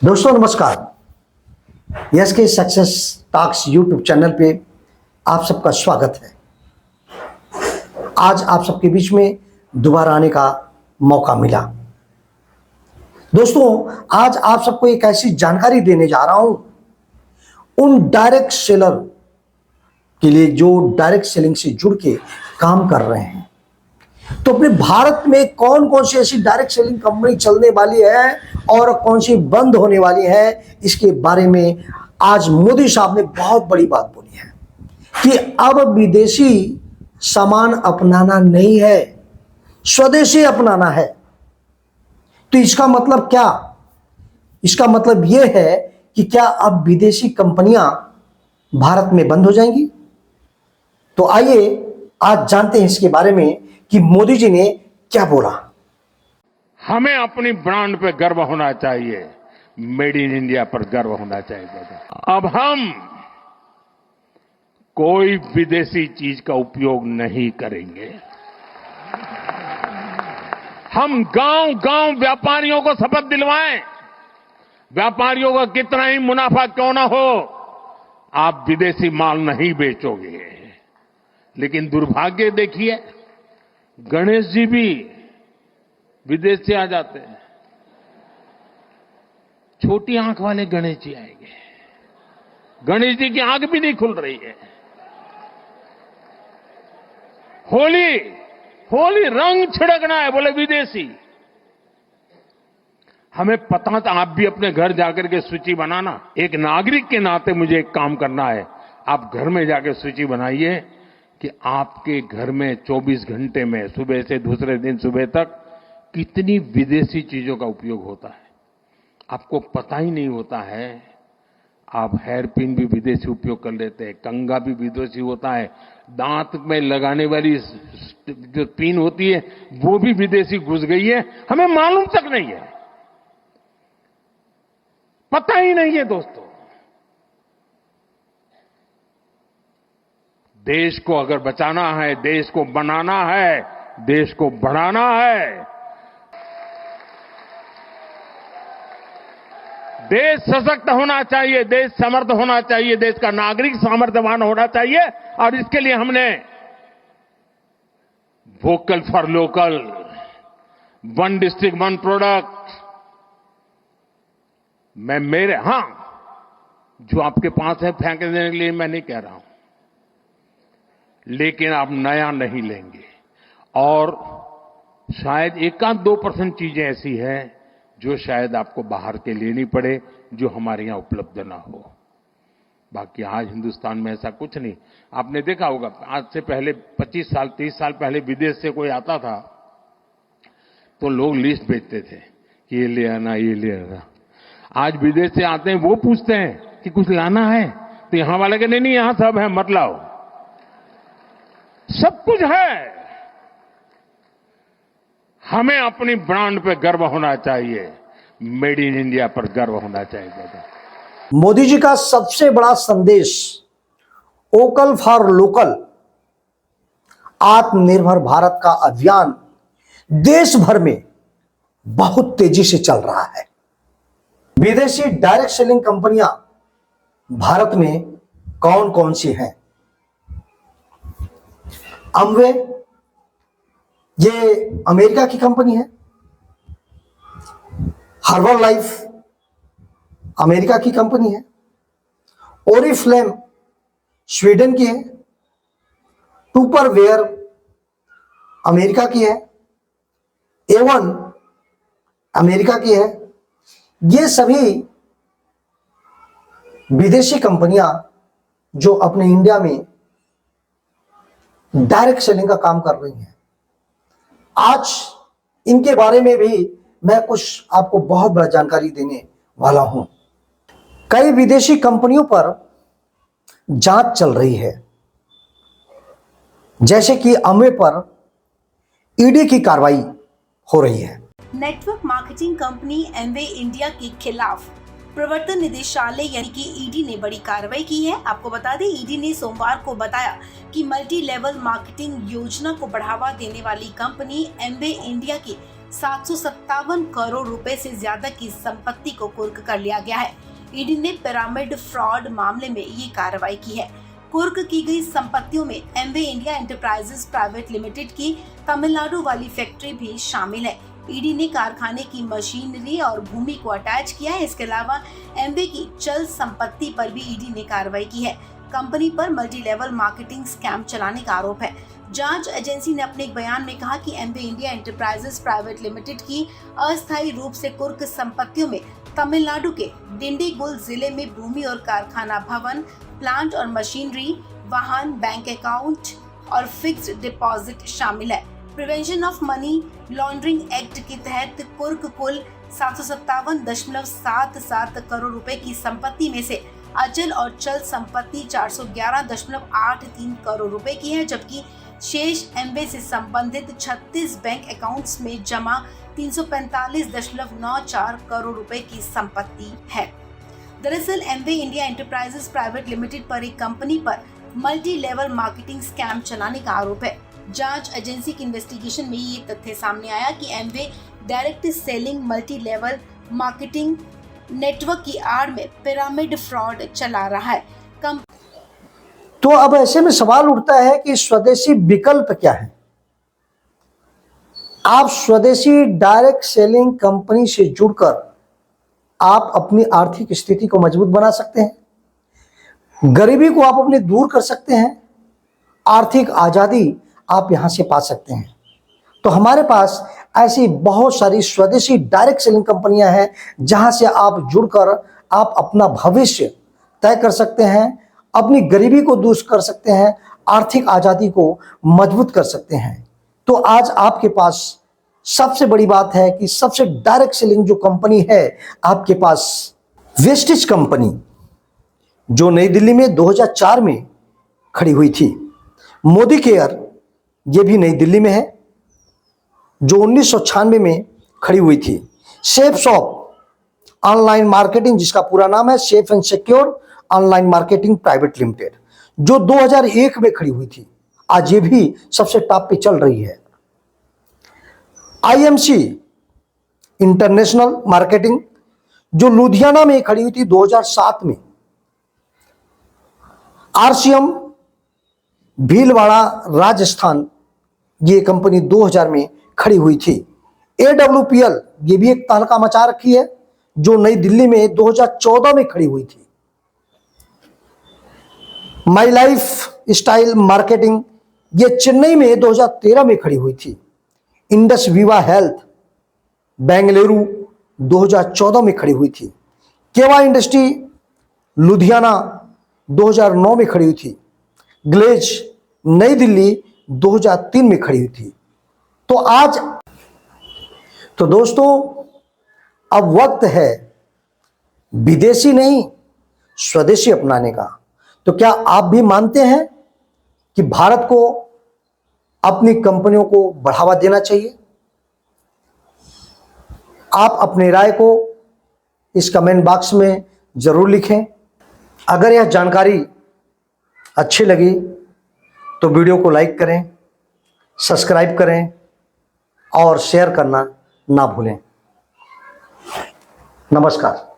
दोस्तों नमस्कार। यस के सक्सेस टॉक्स यूट्यूब चैनल पे आप सबका स्वागत है। आज आप सबके बीच में दोबारा आने का मौका मिला। दोस्तों आज आप सबको एक ऐसी जानकारी देने जा रहा हूं उन डायरेक्ट सेलर के लिए जो डायरेक्ट सेलिंग से जुड़ के काम कर रहे हैं। तो अपने भारत में कौन कौन सी ऐसी डायरेक्ट सेलिंग कंपनी चलने वाली है और कौन सी बंद होने वाली है, इसके बारे में आज मोदी साहब ने बहुत बड़ी बात बोली है कि अब विदेशी सामान अपनाना नहीं है, स्वदेशी अपनाना है। तो इसका मतलब क्या? इसका मतलब यह है कि क्या अब विदेशी कंपनियां भारत में बंद हो जाएंगी? तो आइए आज जानते हैं इसके बारे में कि मोदी जी ने क्या बोला। हमें अपनी ब्रांड पे गर्व होना चाहिए, मेड इन इंडिया पर गर्व होना चाहिए। अब हम कोई विदेशी चीज का उपयोग नहीं करेंगे। हम गांव-गांव व्यापारियों को शपथ दिलवाएं, व्यापारियों का कितना ही मुनाफा क्यों ना हो, आप विदेशी माल नहीं बेचोगे। लेकिन दुर्भाग्य देखिए, गणेश जी भी विदेश से आ जाते हैं। छोटी आंख वाले गणेश जी आएंगे, गणेश जी की आंख भी नहीं खुल रही है। होली रंग छिड़कना है, बोले विदेशी। हमें पता था, आप भी अपने घर जाकर के सूची बनाना। एक नागरिक के नाते मुझे एक काम करना है, आप घर में जाकर सूची बनाइए कि आपके घर में 24 घंटे में सुबह से दूसरे दिन सुबह तक कितनी विदेशी चीजों का उपयोग होता है। आपको पता ही नहीं होता है। आप हेयर पिन भी विदेशी उपयोग कर लेते हैं, कंघा भी विदेशी होता है, दांत में लगाने वाली जो पिन होती है वो भी विदेशी घुस गई है, हमें मालूम तक नहीं है, पता ही नहीं है। दोस्तों, देश को अगर बचाना है, देश को बनाना है, देश को बढ़ाना है, देश सशक्त होना चाहिए, देश समर्थ होना चाहिए, देश का नागरिक सामर्थ्यवान होना चाहिए। और इसके लिए हमने vocal for local, one district one product, जो आपके पास है फेंक देने के लिए मैं नहीं कह रहा हूं, लेकिन आप नया नहीं लेंगे। और शायद 1-2% चीजें ऐसी हैं जो शायद आपको बाहर के लेनी पड़े, जो हमारे यहां उपलब्ध ना हो। बाकी आज हिंदुस्तान में ऐसा कुछ नहीं। आपने देखा होगा, आज से पहले 25 साल 30 साल पहले विदेश से कोई आता था तो लोग लिस्ट भेजते थे कि ये ले आना, ये ले आना। आज विदेश से आते हैं, वो पूछते हैं कि कुछ लाना है, तो यहां वाले कहते नहीं, यहां सब है, मत लाओ, सब कुछ है। हमें अपनी ब्रांड पे गर्व होना चाहिए, मेड इन इंडिया पर गर्व होना चाहिए। मोदी जी का सबसे बड़ा संदेश वोकल फॉर लोकल, आत्मनिर्भर भारत का अभियान देश भर में बहुत तेजी से चल रहा है। विदेशी डायरेक्ट सेलिंग कंपनियां भारत में कौन कौन सी हैं? अमवे, ये अमेरिका की कंपनी है। हर्बल लाइफ अमेरिका की कंपनी है। ओरिफ्लेम स्वीडन की है। टुपरवेयर अमेरिका की है। एवन अमेरिका की है। ये सभी विदेशी कंपनियां जो अपने इंडिया में डायरेक्ट सेलिंग का काम कर रही हैं। आज इनके बारे में भी मैं कुछ आपको बहुत बड़ा जानकारी देने वाला हूं। कई विदेशी कंपनियों पर जांच चल रही है, जैसे कि अमवे पर ईडी की कार्रवाई हो रही है। Network marketing company Amway India के खिलाफ प्रवर्तन निदेशालय यानी कि ईडी ने बड़ी कार्रवाई की है। आपको बता दें, ईडी ने सोमवार को बताया कि मल्टी लेवल मार्केटिंग योजना को बढ़ावा देने वाली कंपनी एमवे इंडिया की 757 करोड़ रुपए से ज्यादा की संपत्ति को कुर्क कर लिया गया है। ईडी ने पिरामिड फ्रॉड मामले में ये कार्रवाई की है। कुर्क की गई संपत्तियों में Amway India enterprises private limited की तमिलनाडु वाली फैक्ट्री भी शामिल है। ईडी ने कारखाने की मशीनरी और भूमि को अटैच किया है। इसके अलावा एमवे की चल संपत्ति पर भी ईडी ने कार्रवाई की है। कंपनी पर मल्टी लेवल मार्केटिंग स्कैम चलाने का आरोप है। जांच एजेंसी ने अपने एक बयान में कहा कि Amway India enterprises private limited की अस्थायी रूप से कुर्क संपत्तियों में तमिलनाडु के डिंडीगुल जिले में भूमि और कारखाना भवन, प्लांट और मशीनरी, वाहन, बैंक अकाउंट और फिक्स्ड डिपॉजिट शामिल है। Prevention of money laundering act के तहत कुर्क कुल 757.77 करोड़ रुपए की संपत्ति में से अचल और चल संपत्ति 411.83 करोड़ रुपए की है, जबकि शेष एमवे से संबंधित 36 बैंक अकाउंट्स में जमा 345.94 करोड़ रुपए की संपत्ति है। दरअसल Amway India enterprises private limited पर एक कंपनी पर मल्टी लेवल मार्केटिंग स्कैम चलाने का आरोप है। जांच एजेंसी की इन्वेस्टिगेशन में ये तथ्य सामने आया कि Amway direct selling multi level marketing network की आड़ में पिरामिड फ्रॉड चला रहा है। तो अब ऐसे में सवाल उठता है कि स्वदेशी विकल्प क्या है। आप स्वदेशी डायरेक्ट सेलिंग कंपनी से जुड़कर आप अपनी आर्थिक स्थिति को मजबूत बना सकते हैं, गरीबी को आप अपनी दूर कर सकते हैं, आर्थिक आजादी आप यहां से पा सकते हैं। तो हमारे पास ऐसी बहुत सारी स्वदेशी डायरेक्ट सेलिंग कंपनियां हैं जहां से आप जुड़कर आप अपना भविष्य तय कर सकते हैं, अपनी गरीबी को दूर कर सकते हैं, आर्थिक आजादी को मजबूत कर सकते हैं। तो आज आपके पास सबसे बड़ी बात है कि सबसे डायरेक्ट सेलिंग जो कंपनी है आपके पास, वेस्टिज कंपनी, जो नई दिल्ली में 2004 में खड़ी हुई थी। मोदी केयर, ये भी नई दिल्ली में है, जो 1996 में खड़ी हुई थी। सेफ शॉप ऑनलाइन मार्केटिंग, जिसका पूरा नाम है safe and secure online marketing private limited, जो 2001 में खड़ी हुई थी, आज ये भी सबसे टॉप पे चल रही है। आईएमसी इंटरनेशनल मार्केटिंग, जो लुधियाना में खड़ी हुई थी 2007 में। आरसीएम भीलवाड़ा राजस्थान, ये कंपनी 2000 में खड़ी हुई थी। AWPL, ये भी एक तहलका मचा रखी है, जो नई दिल्ली में 2014 में खड़ी हुई थी। माई लाइफ स्टाइल मार्केटिंग, ये चेन्नई में 2013 में खड़ी हुई थी। इंडस विवा हेल्थ बेंगलुरु 2014 में खड़ी हुई थी। केवा इंडस्ट्री लुधियाना 2009 में खड़ी हुई थी। ग्लेज नई दिल्ली 2003 में खड़ी हुई थी। तो दोस्तों, अब वक्त है विदेशी नहीं स्वदेशी अपनाने का। तो क्या आप भी मानते हैं कि भारत को अपनी कंपनियों को बढ़ावा देना चाहिए? आप अपनी राय को इस कमेंट बॉक्स में जरूर लिखें। अगर यह जानकारी अच्छी लगी तो वीडियो को लाइक करें, सब्सक्राइब करें और शेयर करना ना भूलें। नमस्कार।